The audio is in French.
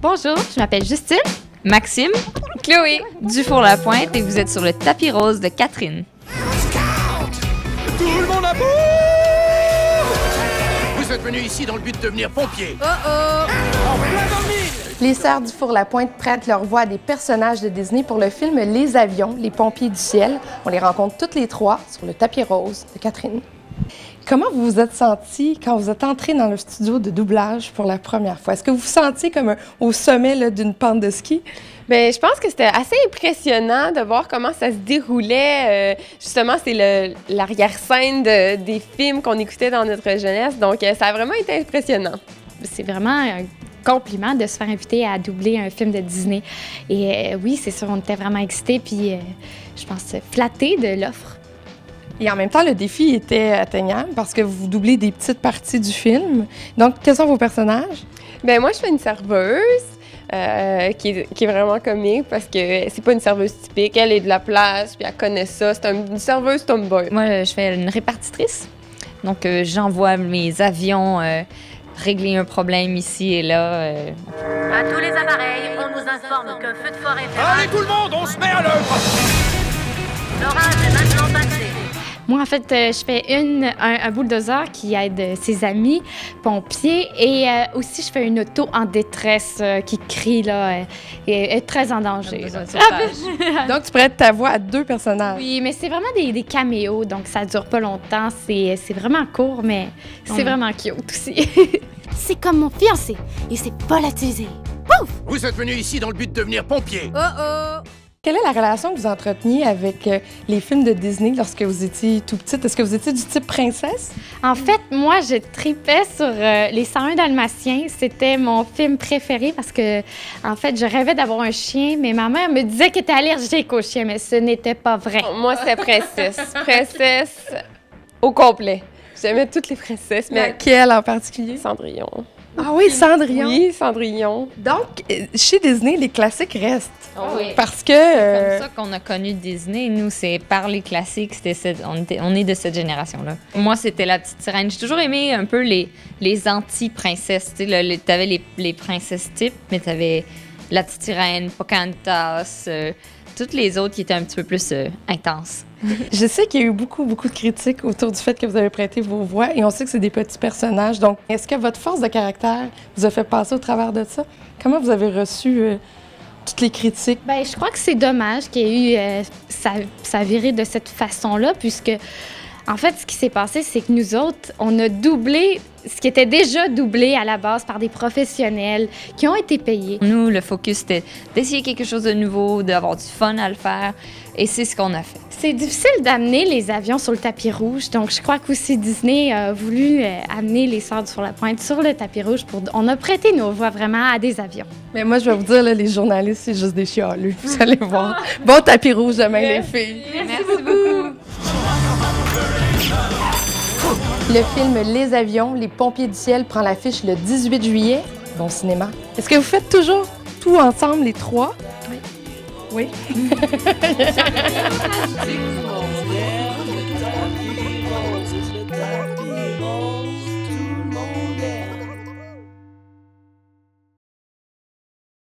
Bonjour, je m'appelle Justine, Maxime, Chloé, Dufour-Lapointe et vous êtes sur le tapis rose de Catherine. Tout le monde à bout! Vous êtes venus ici dans le but de devenir pompier. En plein dans le mille! Les sœurs Dufour-Lapointe prêtent leur voix à des personnages de Disney pour le film Les Avions, les pompiers du ciel. On les rencontre toutes les trois sur le tapis rose de Catherine. Comment vous vous êtes sentis quand vous êtes entrés dans le studio de doublage pour la première fois? Est-ce que vous vous sentiez comme au sommet d'une pente de ski? Bien, je pense que c'était assez impressionnant de voir comment ça se déroulait. Justement, c'est l'arrière-scène des films qu'on écoutait dans notre jeunesse. Donc, ça a vraiment été impressionnant. C'est vraiment un compliment de se faire inviter à doubler un film de Disney. Et oui, c'est sûr, on était vraiment excités, puis je pense flattés de l'offre. Et en même temps, le défi était atteignable parce que vous doublez des petites parties du film. Donc, quels sont vos personnages? Bien, moi, je fais une serveuse qui est vraiment comique parce que c'est pas une serveuse typique. Elle est de la place, puis elle connaît ça. C'est une serveuse tomboy. Moi, je fais une répartitrice. Donc, j'envoie mes avions régler un problème ici et là. À tous les appareils, on nous informe qu'un feu de forêt fait Allez, tout le monde, on se met à l'œuvre! l'orage est maintenant passé. Moi, en fait, je fais un bulldozer qui aide ses amis pompiers et aussi, je fais une auto en détresse qui crie, là, et est très en danger. Donc, tu prêtes ta voix à deux personnages. Oui, mais c'est vraiment des caméos, donc ça dure pas longtemps. C'est vraiment court, mais c'est vraiment cute aussi. C'est comme mon fiancé, et c'est volatilisé. Vous êtes venus ici dans le but de devenir pompier. Quelle est la relation que vous entreteniez avec les films de Disney lorsque vous étiez tout petite? Est-ce que vous étiez du type princesse? En fait, moi, je tripais sur les 101 Dalmatiens. C'était mon film préféré parce que, en fait, je rêvais d'avoir un chien, mais ma mère me disait qu'elle était allergique aux chiens, mais ce n'était pas vrai. Moi, c'était princesse. Princesse au complet. J'aimais toutes les princesses, mais Laquelle en particulier? Cendrillon. Ah oui, Cendrillon. Oui, Cendrillon. Donc, chez Disney, les classiques restent. Oui. Parce que... C'est comme ça qu'on a connu Disney. Nous, c'est par les classiques. On est de cette génération-là. Moi, c'était la petite sirène. J'ai toujours aimé un peu les anti-princesses. Tu sais, t'avais les princesses types, mais t'avais la petite sirène, Pocahontas, toutes les autres qui étaient un petit peu plus intenses. Je sais qu'il y a eu beaucoup de critiques autour du fait que vous avez prêté vos voix et on sait que c'est des petits personnages. Donc, est-ce que votre force de caractère vous a fait passer au travers de ça? Comment vous avez reçu toutes les critiques? Ben, je crois que c'est dommage qu'il y ait eu ça viré de cette façon-là, puisque, en fait, ce qui s'est passé, c'est que nous autres, on a doublé ce qui était déjà doublé à la base par des professionnels qui ont été payés. Nous, le focus, c'était d'essayer quelque chose de nouveau, d'avoir du fun à le faire, et c'est ce qu'on a fait. C'est difficile d'amener les avions sur le tapis rouge, donc je crois qu'aussi Disney a voulu amener les sœurs Dufour-Lapointe sur le tapis rouge. On a prêté nos voix vraiment à des avions. Mais moi, je vais vous dire, là, les journalistes, c'est juste des chialeux. Vous allez voir. Bon tapis rouge demain, les filles. Merci beaucoup. Le film Les Avions, les pompiers du ciel prend l'affiche le 18 juillet. Bon cinéma. Est-ce que vous faites toujours tout ensemble, les trois? Oui. Oui.